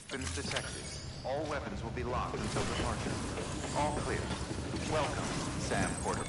Weapons detected. All weapons will be locked until departure. All clear. Welcome, Sam Porter.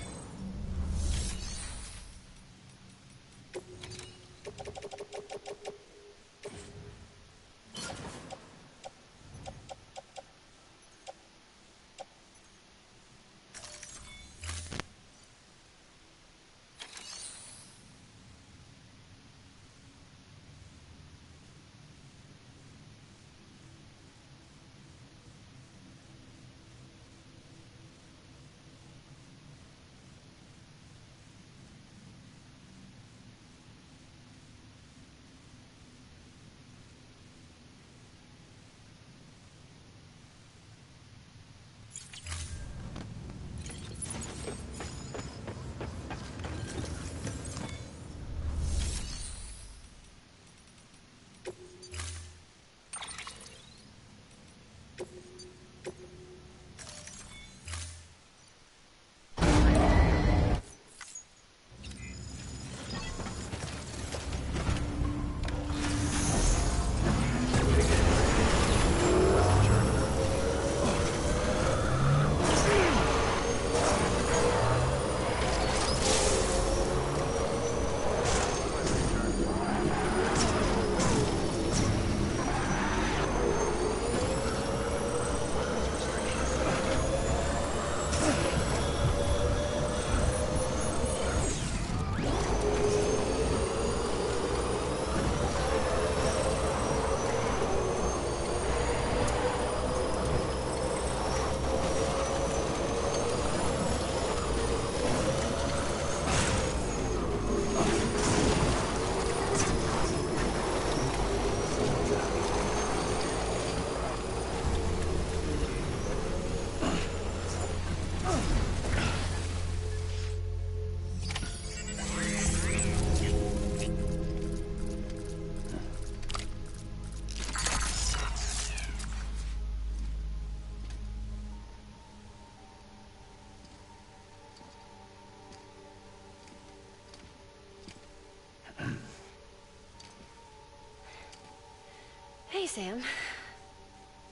Hey, Sam.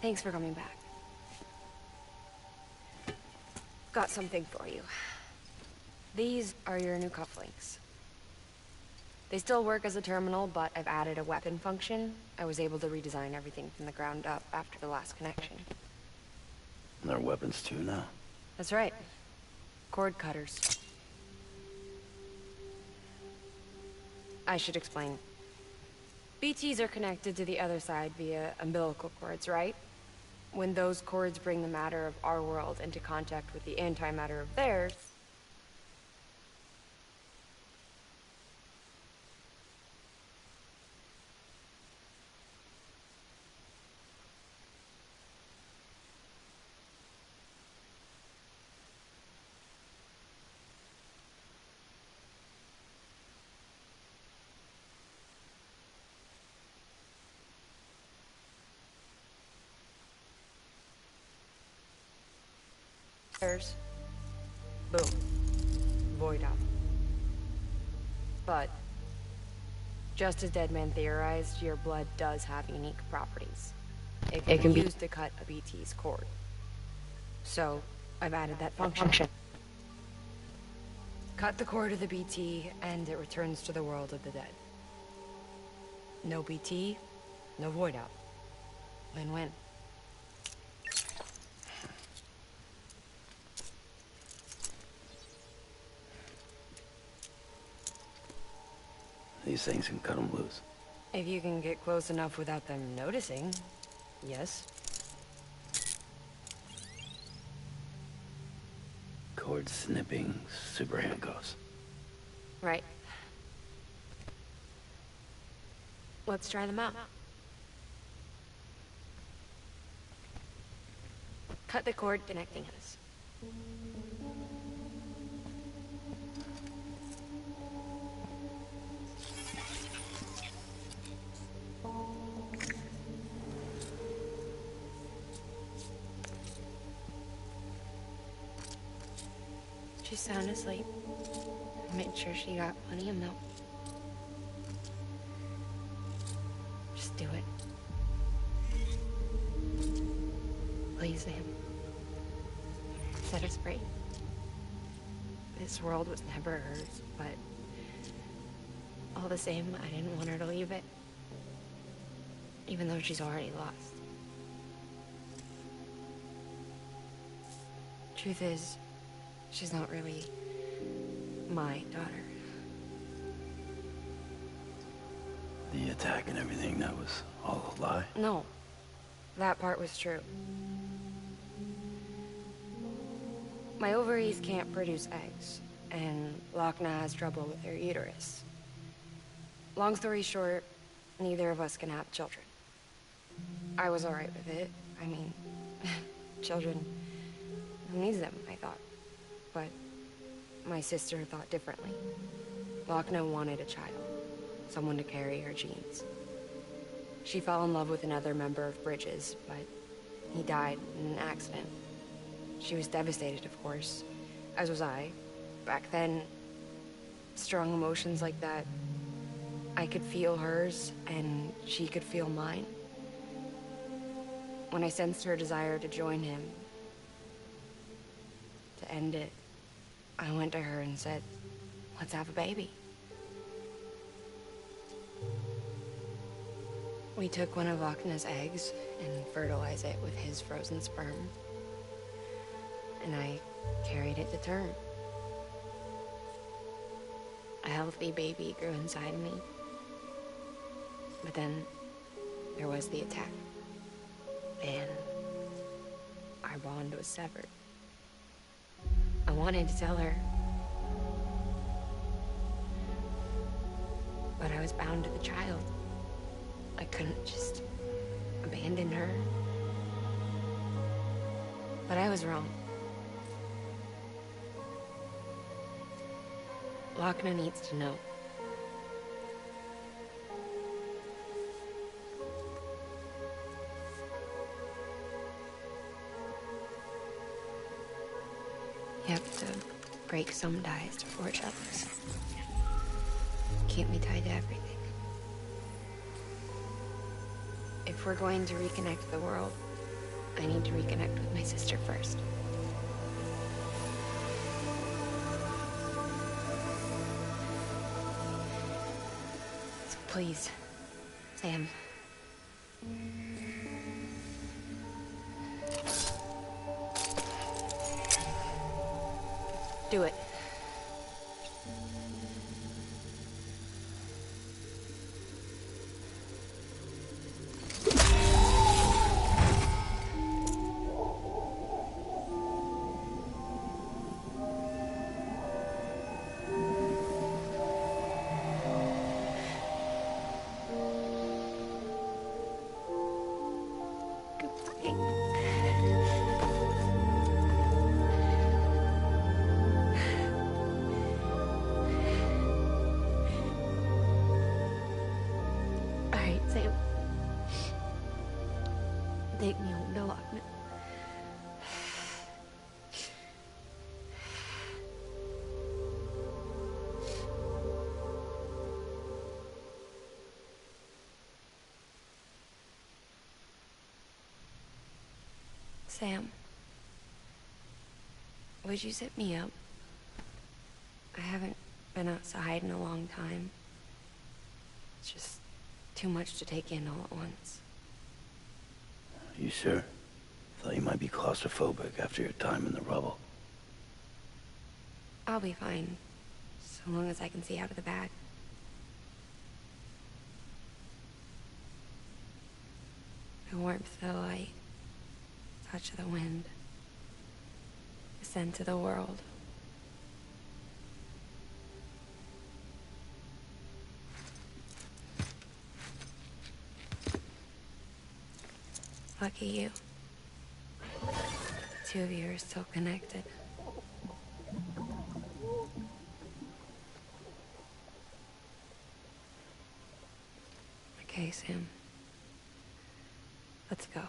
Thanks for coming back. Got something for you. These are your new cufflinks. They still work as a terminal, but I've added a weapon function. I was able to redesign everything from the ground up after the last connection. And they're weapons too now? That's right. Cord cutters. I should explain. BTs are connected to the other side via umbilical cords, right? When those cords bring the matter of our world into contact with the antimatter of theirs, theirs, boom, void up. But, just as Deadman theorized, your blood does have unique properties. It can be used to cut a BT's cord. So, I've added that function. Cut the cord of the BT, and it returns to the world of the dead. No BT, no void out. Win-win. These things can cut them loose. If you can get close enough without them noticing, yes. Cord snipping, super handcuffs. Right. Let's try them out. Cut the cord connecting us. She's sound asleep. Made sure she got plenty of milk. Just do it. Please, Sam. Set us free. This world was never hers, but all the same, I didn't want her to leave it. Even though she's already lost. Truth is, she's not really my daughter. The attack and everything, that was all a lie? No, that part was true. My ovaries can't produce eggs, and Lochna has trouble with her uterus. Long story short, neither of us can have children. I was alright with it. I mean, children, who needs them, I thought. But my sister thought differently. Lochna wanted a child, someone to carry her genes. She fell in love with another member of Bridges, but he died in an accident. She was devastated, of course, as was I. Back then, strong emotions like that, I could feel hers, and she could feel mine. When I sensed her desire to join him, to end it, I went to her and said, let's have a baby. We took one of Lochna's eggs and fertilized it with his frozen sperm. And I carried it to term. A healthy baby grew inside me. But then there was the attack. And our bond was severed. I wanted to tell her, but I was bound to the child. I couldn't just abandon her. But I was wrong. Lochna needs to know. You have to break some ties to forge others. Keep me tied to everything. If we're going to reconnect the world, I need to reconnect with my sister first. So please, Sam. Do it. Take me home to Lochna. Sam, would you sit me up? I haven't been outside in a long time. It's just too much to take in all at once. You sure? Thought you might be claustrophobic after your time in the rubble. I'll be fine, so long as I can see out of the bag. The warmth of the light, touch of the wind, the scent of the world. Lucky you. The two of you are still connected. Okay, Sam. Let's go.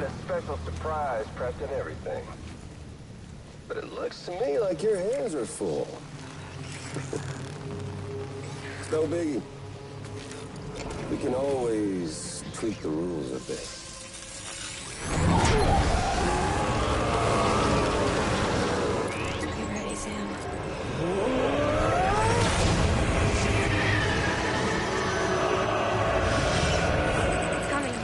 got a special surprise prepped and everything. But it looks to me like your hands are full. It's no biggie. We can always tweak the rules a bit. You ready, Sam? It's coming.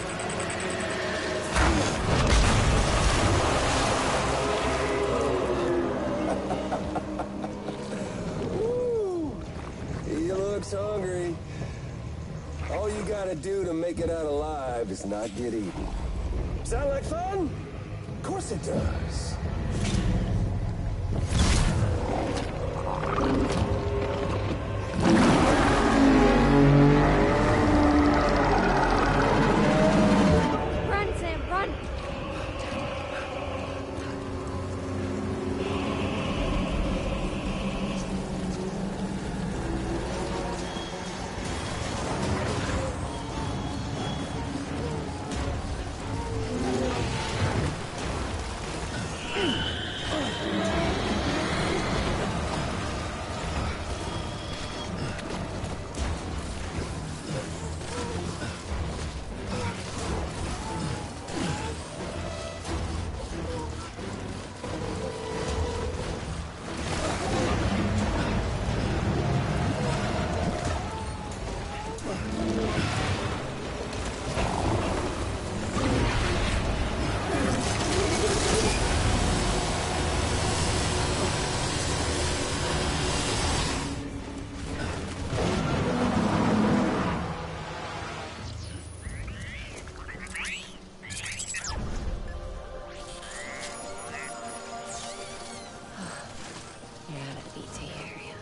Woo! He looks hungry. All you gotta do to make it out alive is not get eaten. Sound like fun? Of course it does. Run, Sam, run! You're out of BT area.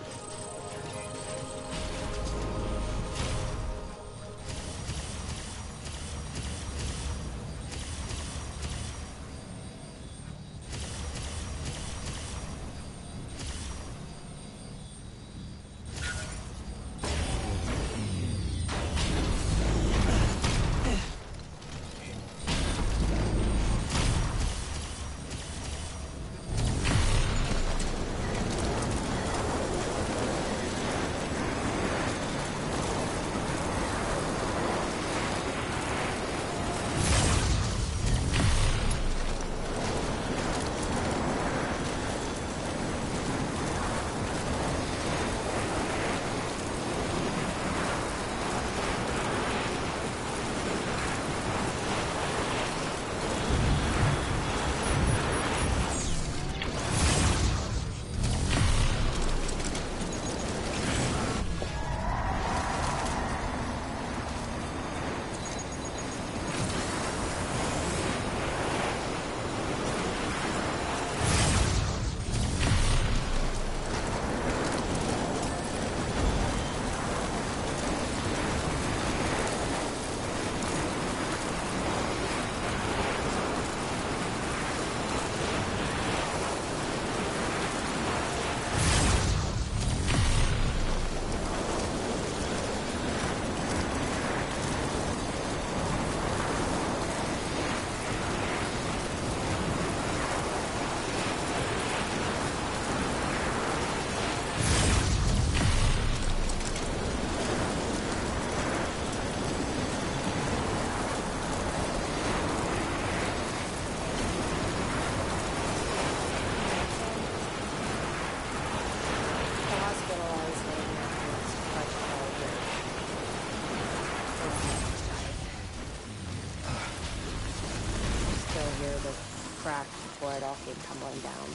Crack before it all came tumbling down.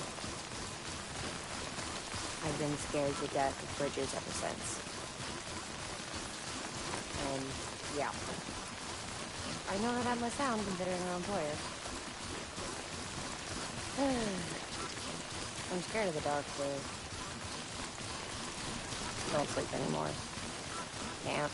I've been scared to death of bridges ever since. And, yeah. I know how that must sound considering our employer. I'm scared of the dark, too. Don't sleep anymore. Can't.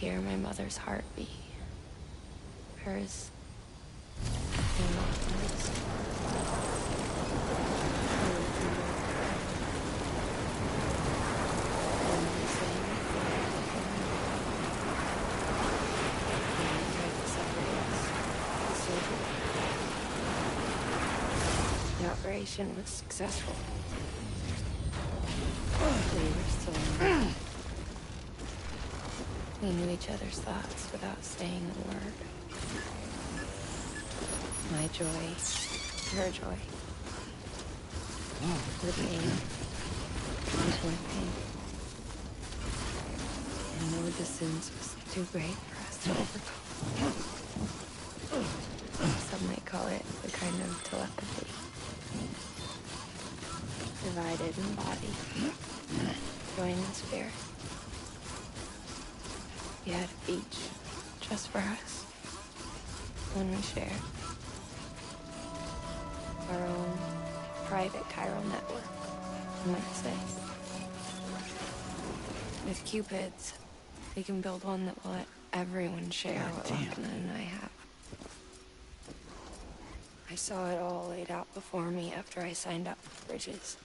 hear my mother's heartbeat. Hers. And not hers. The operation was successful. We were still in love. We knew each other's thoughts without saying a word. My joy, her joy. The pain, was my pain. And the distance was too great for us to overcome. Some might call it the kind of telepathy. Divided in body, joined in spirit. We had a beach just for us. When we shared our own private chiral network, you might say. With Cupids, we can build one that will let everyone share what Lochner and I have. I saw it all laid out before me after I signed up for Bridges.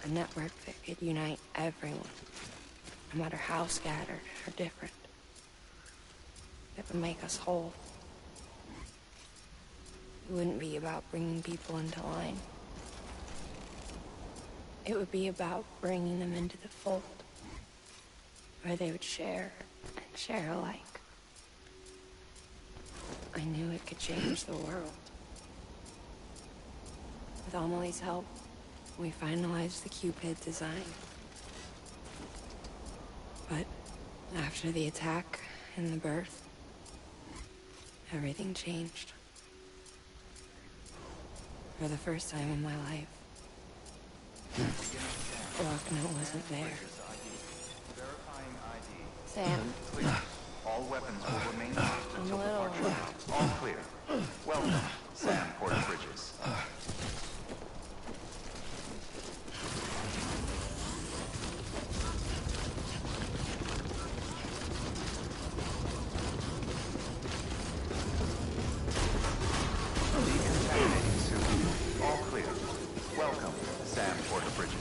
A network that could unite everyone, no matter how scattered or different. It would make us whole. It wouldn't be about bringing people into line. It would be about bringing them into the fold, where they would share and share alike. I knew it could change the world. With Amelie's help, we finalized the Cupid design. But after the attack and the birth, everything changed. For the first time in my life, Lochner wasn't there. Verifying ID. Sam, Clear. All weapons will remain locked I'm a until little... departure. All clear. Welcome, Sam Porter Bridges. Decontaminating suit. All clear. Welcome, Sam Porter Bridges.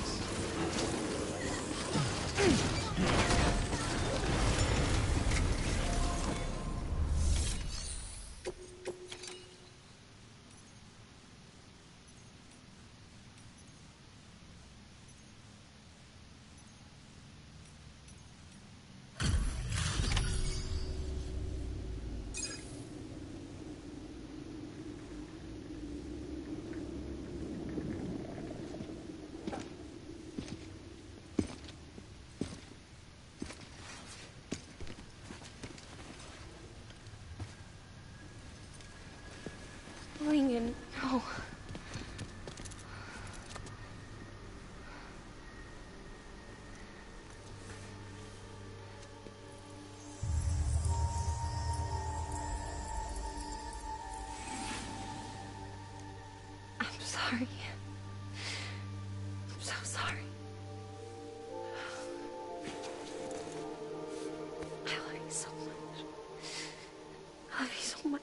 Lincoln, no. I'm sorry. I'm so sorry. I love you so much. I love you so much.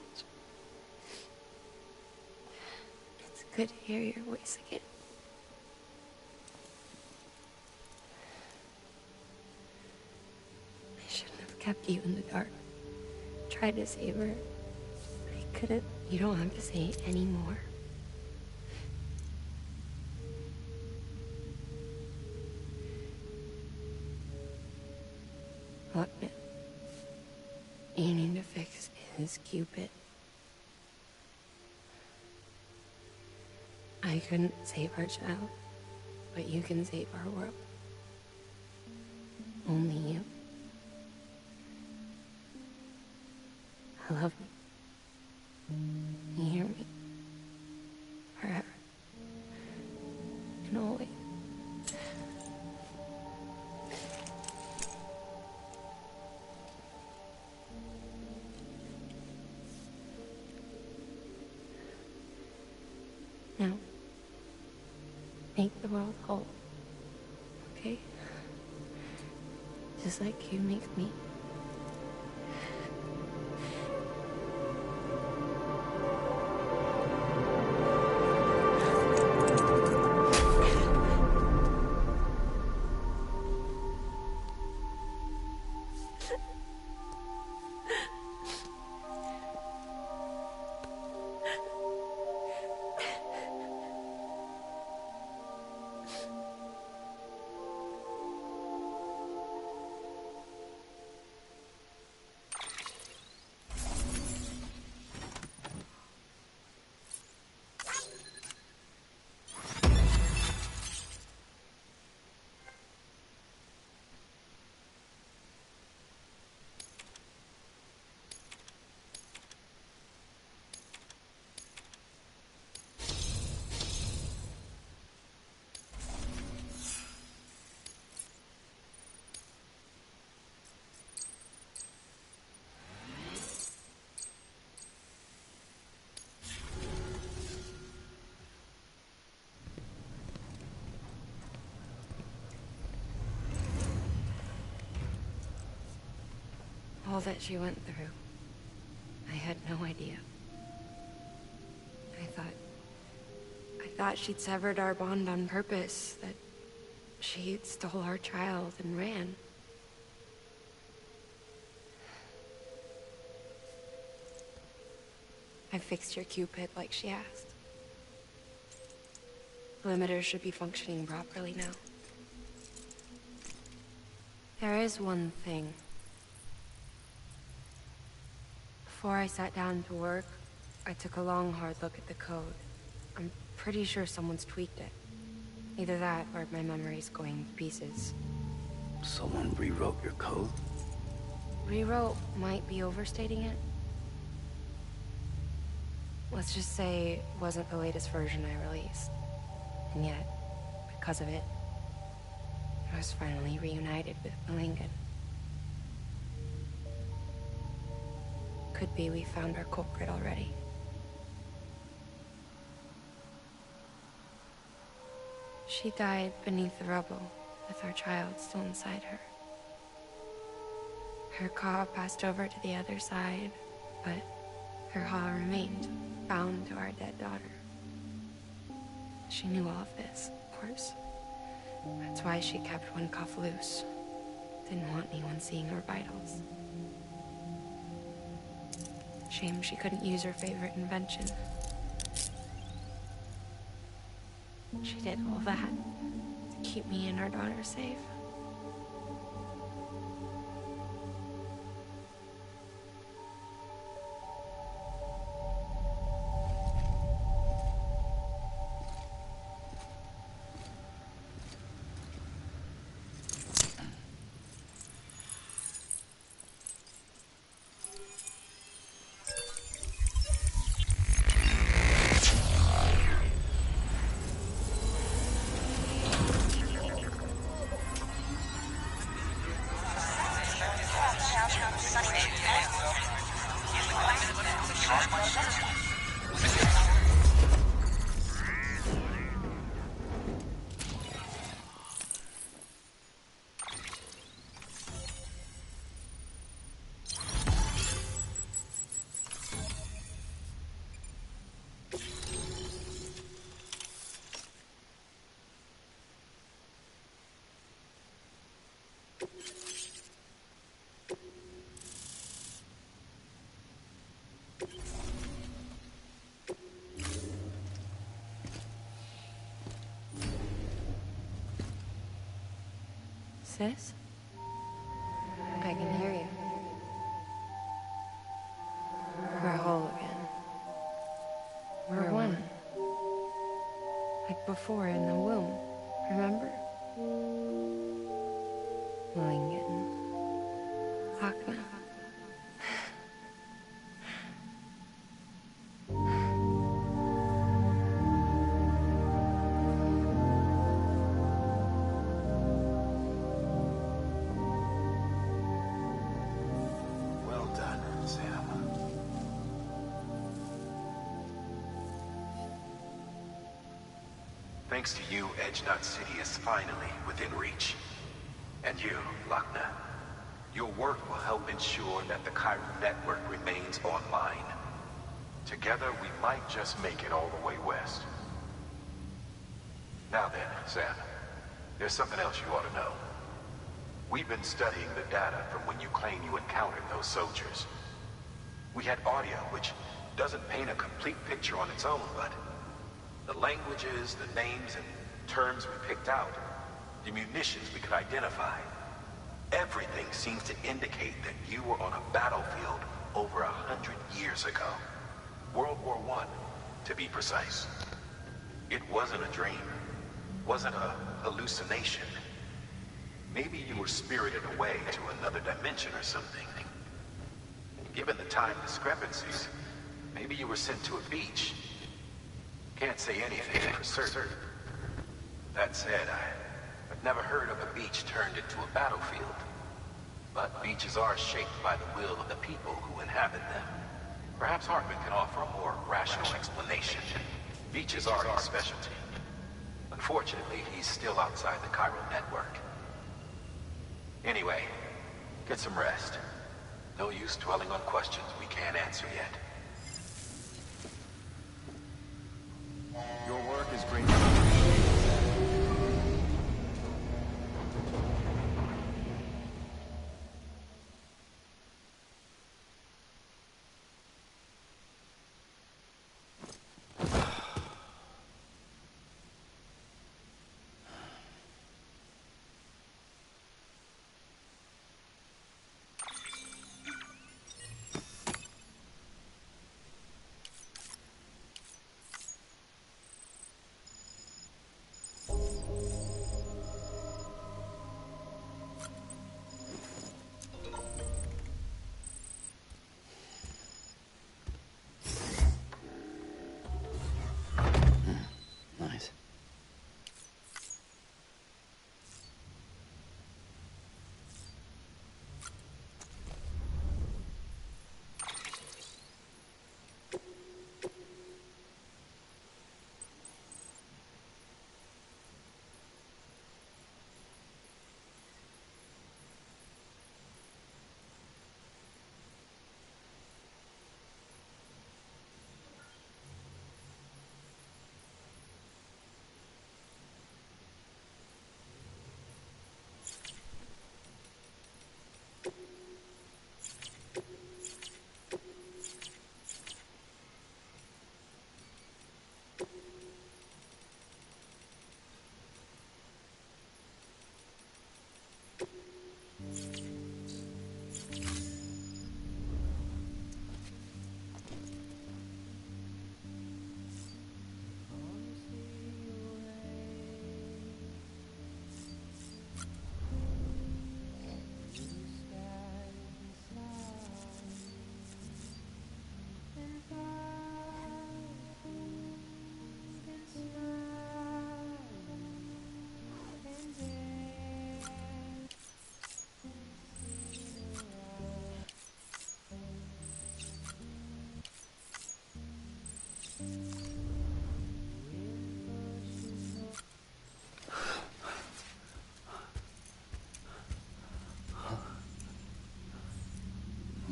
It's good to hear your voice again. I shouldn't have kept you in the dark. Tried to save her. I couldn't. You don't have to say it anymore. Look, man. You need to fix his Cupid. I couldn't save our child, but you can save our world. Only you. I love you. You hear me? Forever. And always. Now, make the world whole. Okay? just like you make me. All that she went through, I had no idea. I thought she'd severed our bond on purpose, that she stole our child and ran. I fixed your Cupid like she asked. The limiter should be functioning properly now. There is one thing. Before I sat down to work, I took a long, hard look at the code. I'm pretty sure someone's tweaked it. Either that, or my memory's going to pieces. Someone rewrote your code? Rewrote might be overstating it. Let's just say it wasn't the latest version I released. And yet, because of it, I was finally reunited with Malingan. Could be we found our culprit already. She died beneath the rubble, with our child still inside her. Her Ka passed over to the other side, but her Ha remained, bound to our dead daughter. She knew all of this, of course. That's why she kept one cuff loose. Didn't want anyone seeing her vitals. Shame she couldn't use her favorite invention. She did all that to keep me and our daughter safe. Sis? I can hear you. We're whole again. We're one. Like before in the womb, remember? Malingan. Akna. Well done, Sam. Thanks to you, Edge Knot City is finally within reach. And you, Lochna. Your work will help ensure that the chiral network remains online. Together, we might just make it all the way west. Now then, Sam, there's something else you ought to know. We've been studying the data from when you claim you encountered those soldiers. We had audio, which doesn't paint a complete picture on its own, but the languages, the names, and terms we picked out, the munitions we could identify, everything seems to indicate that you were on a battlefield over 100 years ago. World War I, to be precise. It wasn't a dream. Wasn't a hallucination. Maybe you were spirited away to another dimension or something. Given the time discrepancies, maybe you were sent to a beach. Can't say anything for certain. That said, I've never heard of a beach turned into a battlefield. But beaches are shaped by the will of the people who inhabit them. Perhaps Hartman can offer a more rational explanation. Beaches are his specialty. Unfortunately, he's still outside the chiral network. Anyway, get some rest. No use dwelling on questions we can't answer yet. Your work is great. Nice.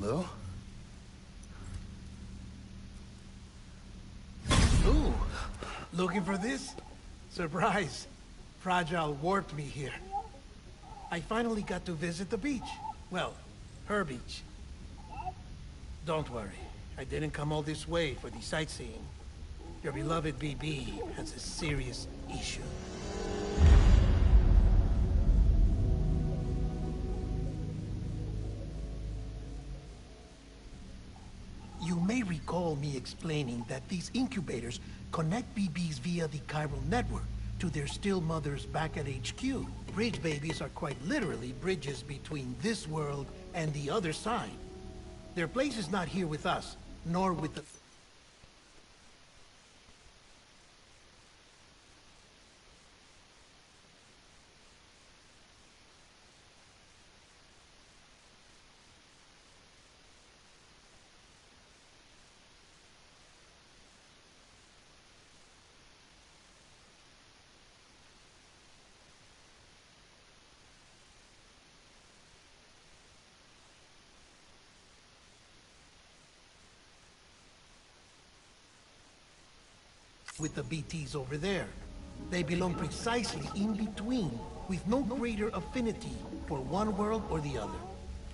Lou? Ooh, looking for this? Surprise. Fragile warped me here. I finally got to visit the beach. Well, her beach. Don't worry, I didn't come all this way for the sightseeing. Your beloved BB has a serious issue. You may recall me explaining that these incubators connect BBs via the chiral network to their still mothers back at HQ. Bridge babies are quite literally bridges between this world and the other side. Their place is not here with us, nor with the... with the BTs over there. They belong precisely in between, with no greater affinity for one world or the other.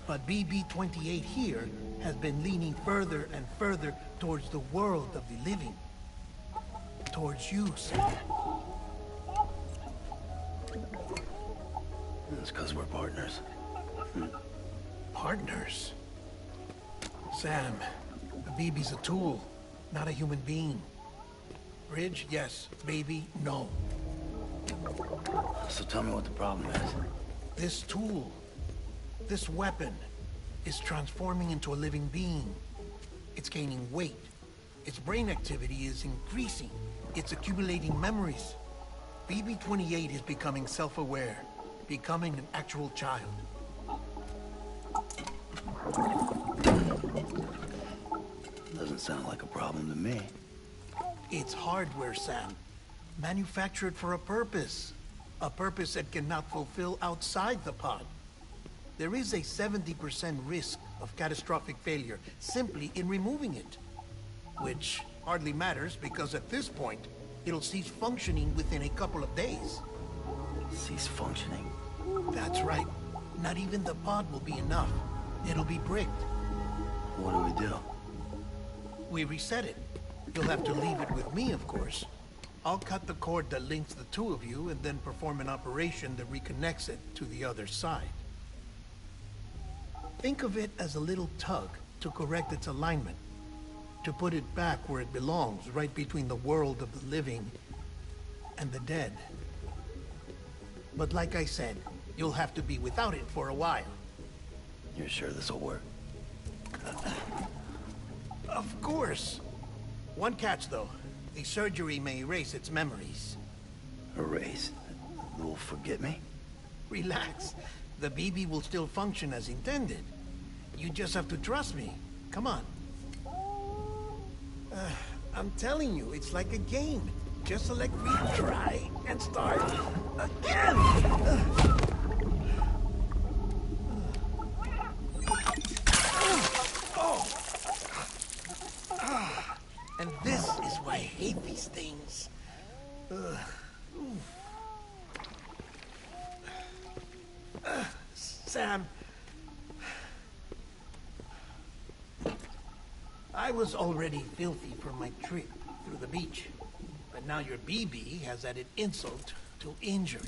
But BB-28 here has been leaning further and further towards the world of the living. Towards you, Sam. It's because we're partners. Partners? Sam, the BB's a tool, not a human being. Bridge, yes. Baby, no. So tell me what the problem is. This tool, this weapon, is transforming into a living being. It's gaining weight. Its brain activity is increasing. It's accumulating memories. BB-28 is becoming self-aware, becoming an actual child. Doesn't sound like a problem to me. It's hardware, Sam. Manufactured for a purpose. A purpose that cannot fulfill outside the pod. There is a 70% risk of catastrophic failure simply in removing it. Which hardly matters because at this point, it'll cease functioning within a couple of days. Cease functioning? That's right. Not even the pod will be enough. It'll be bricked. What do we do? We reset it. You'll have to leave it with me, of course. I'll cut the cord that links the two of you and then perform an operation that reconnects it to the other side. Think of it as a little tug to correct its alignment. To put it back where it belongs, right between the world of the living and the dead. But like I said, you'll have to be without it for a while. You're sure this'll work? Of course. One catch, though. The surgery may erase its memories. Erase? You'll forget me? Relax. The BB will still function as intended. You just have to trust me. Come on. I'm telling you, it's like a game. Just let me try and start again. And this is why I hate these things. Sam. I was already filthy from my trip through the beach. But now your BB has added insult to injury.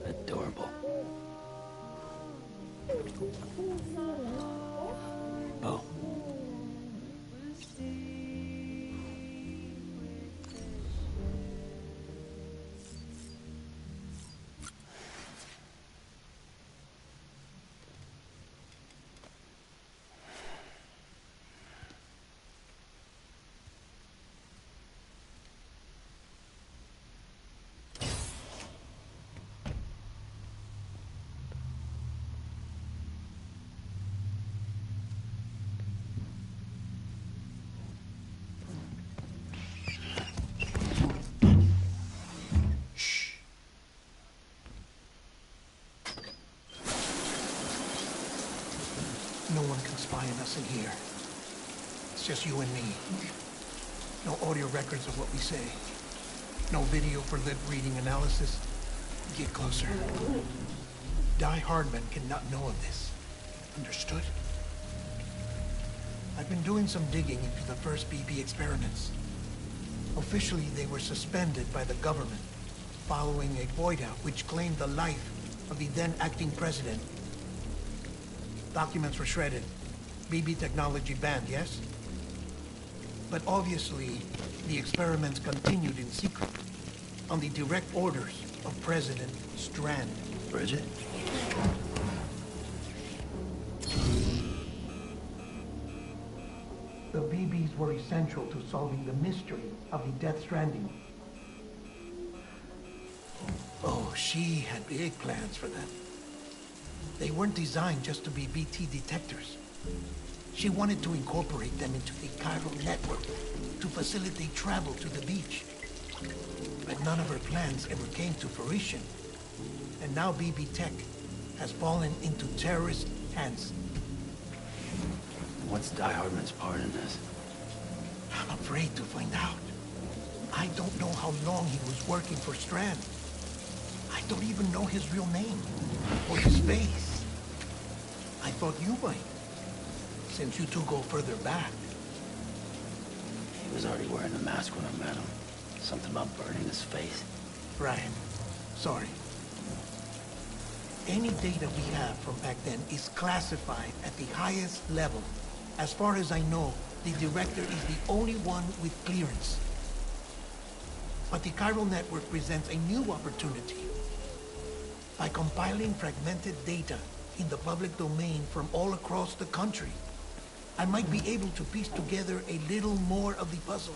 Adorable. Oh. No one can spy on us in here. It's just you and me. No audio records of what we say. No video for lip reading analysis. Get closer. Die Hardman cannot know of this. Understood? I've been doing some digging into the first BB experiments. Officially, they were suspended by the government following a void-out which claimed the life of the then acting president. Documents were shredded. BB technology banned, yes? But obviously, the experiments continued in secret, on the direct orders of President Strand. Bridget? The BBs were essential to solving the mystery of the Death Stranding. Oh, she had big plans for them. They weren't designed just to be BT detectors. She wanted to incorporate them into the chiral network to facilitate travel to the beach. But none of her plans ever came to fruition. And now BB Tech has fallen into terrorist hands. What's Die Hardman's part in this? I'm afraid to find out. I don't know how long he was working for Strand. I don't even know his real name, or his face. I thought you might, since you two go further back. He was already wearing the mask when I met him. Something about burning his face. Right. Sorry. Any data we have from back then is classified at the highest level. As far as I know, the director is the only one with clearance. But the chiral network presents a new opportunity. By compiling fragmented data in the public domain from all across the country, I might be able to piece together a little more of the puzzle.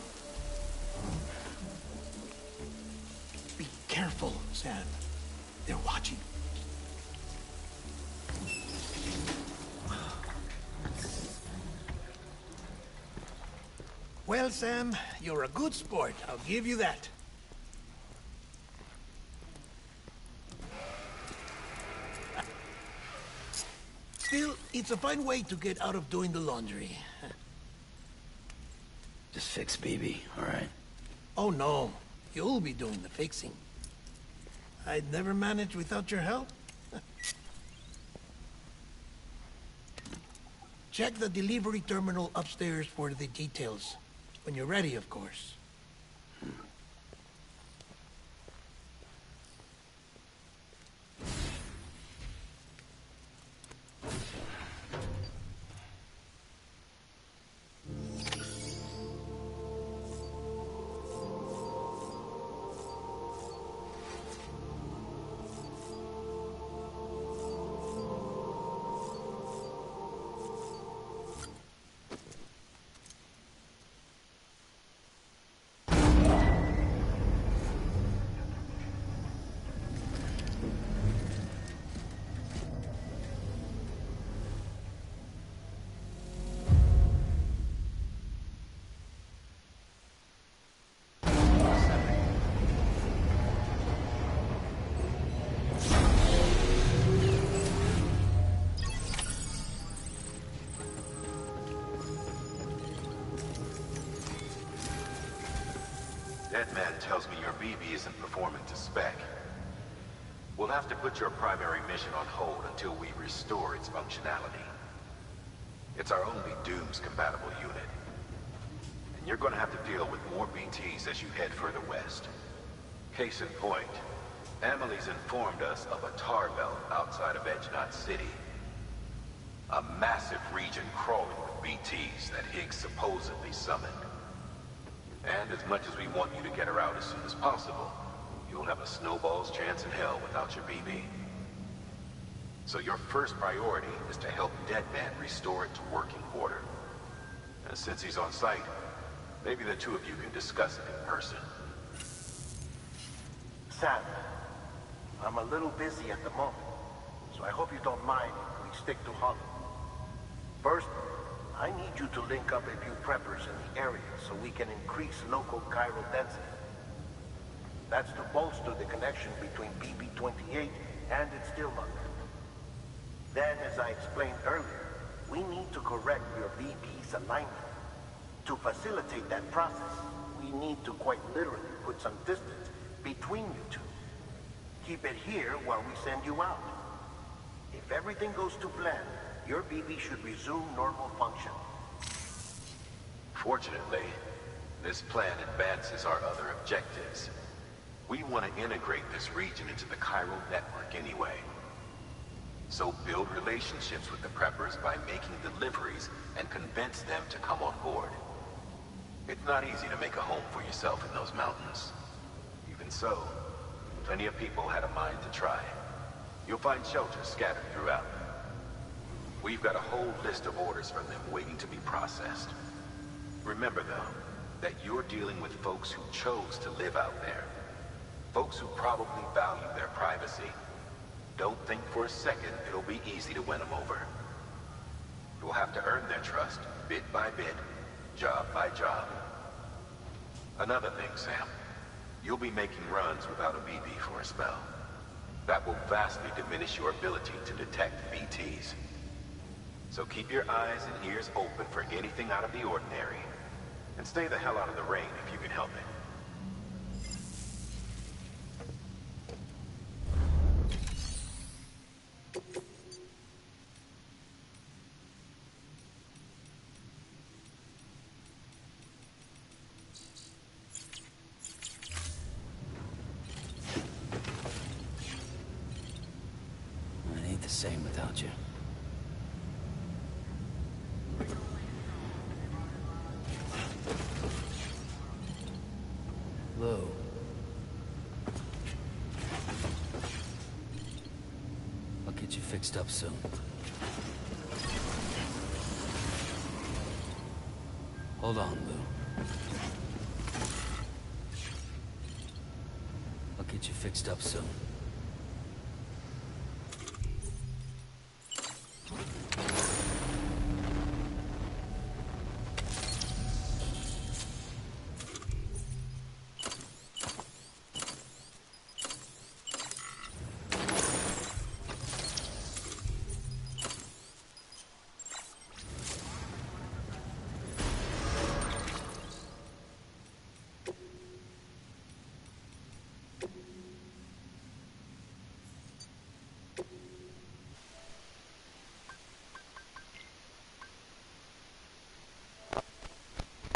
Be careful, Sam. They're watching. Well, Sam, you're a good sport. I'll give you that. Still, it's a fine way to get out of doing the laundry. Just fix BB, all right? Oh, no. You'll be doing the fixing. I'd never manage without your help. Check the delivery terminal upstairs for the details. When you're ready, of course. That man tells me your BB isn't performing to spec. We'll have to put your primary mission on hold until we restore its functionality. It's our only Dooms-compatible unit. And you're gonna have to deal with more BTs as you head further west. Case in point, Emily's informed us of a tar belt outside of Edge Knot City. A massive region crawling with BTs that Higgs supposedly summoned. And as much as we want you to get her out as soon as possible, you'll have a snowball's chance in hell without your BB. So your first priority is to help Deadman restore it to working order. And since he's on site, maybe the two of you can discuss it in person. Sam, I'm a little busy at the moment, so I hope you don't mind if we stick to Hollow. First, I need you to link up a few preppers in the area so we can increase local chiral density. That's to bolster the connection between pp.28 and its stillbug. Then, as I explained earlier, we need to correct your BB's alignment. To facilitate that process, we need to quite literally put some distance between you two. Keep it here while we send you out. If everything goes to plan, your BB should resume normal function. Fortunately, This plan advances our other objectives. We want to integrate this region into the chiral network anyway. So build relationships with the preppers by making deliveries and convince them to come on board. It's not easy to make a home for yourself in those mountains. Even so, plenty of people had a mind to try. You'll find shelters scattered throughout. We've got a whole list of orders from them waiting to be processed. Remember, though, that you're dealing with folks who chose to live out there. Folks who probably value their privacy. Don't think for a second it'll be easy to win them over. You'll have to earn their trust, bit by bit, job by job. Another thing, Sam. You'll be making runs without a BB for a spell. That will vastly diminish your ability to detect BTs. So keep your eyes and ears open for anything out of the ordinary. And stay the hell out of the rain if you can help it. It ain't the same without you. Lou. I'll get you fixed up soon. Hold on, Lou. I'll get you fixed up soon.